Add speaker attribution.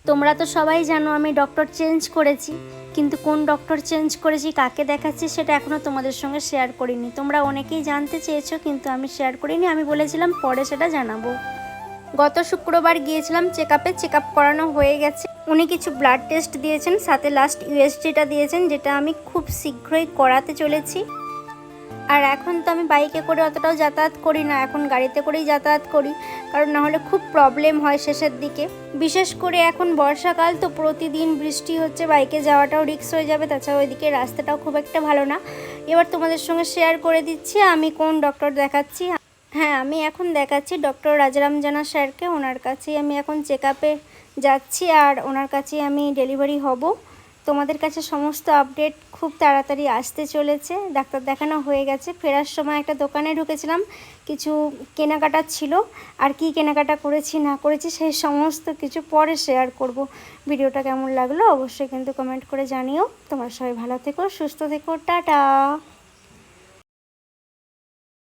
Speaker 1: তোমরা তো সবাই জানো আমি ডক্টর চেঞ্জ করেছি, কিন্তু কোন ডক্টর চেঞ্জ করেছি, কাকে দেখাচ্ছি, সেটা এখনও তোমাদের সঙ্গে শেয়ার করিনি। তোমরা অনেকেই জানতে চেয়েছো, কিন্তু আমি শেয়ার করিনি। আমি বলেছিলাম পরে সেটা জানাবো। গত শুক্রবার গিয়েছিলাম চেক আপ করানো হয়ে গেছে। উনি কিছু ব্লাড টেস্ট দিয়েছেন, সাথে লাস্ট ইউএসজিটা দিয়েছেন, যেটা আমি খুব শীঘ্রই করাতে চলেছি। আর এখন তো আমি বাইকে করে অতটাও যাতায়াত করি না, এখন গাড়িতে করেই যাতায়াত করি, কারণ না হলে খুব প্রবলেম হয় শেষের দিকে। বিশেষ করে এখন বর্ষাকাল তো প্রতিদিন বৃষ্টি হচ্ছে, বাইকে যাওয়াটাও রিস্ক হয়ে যাবে, তাছাড়া ওইদিকে রাস্তাটাও খুব একটা ভালো না। এবার তোমাদের সঙ্গে শেয়ার করে দিচ্ছি আমি কোন ডক্টর দেখাচ্ছি। হ্যাঁ, আমি এখন দেখাচ্ছি ডক্টর রাজারাম জানা স্যারকে। ওনার কাছেই আমি এখন চেক আপে যাচ্ছি, আর ওনার কাছেই আমি ডেলিভারি হব। তোমাদের কাছে সমস্ত আপডেট খুব তাড়াতাড়ি আসতে চলেছে। ডাক্তার দেখানো হয়ে গেছে। ফেরার সময় একটা দোকানে ঢুকেছিলাম, কিছু কেনাকাটা ছিল, আর কি কেনাকাটা করেছি না করেছি সেই সমস্ত কিছু পরে শেয়ার করব। ভিডিওটা কেমন লাগলো অবশ্যই কিন্তু কমেন্ট করে জানিও। তোমরা সবাই ভালো থেকো, সুস্থ থেকো, টাটা।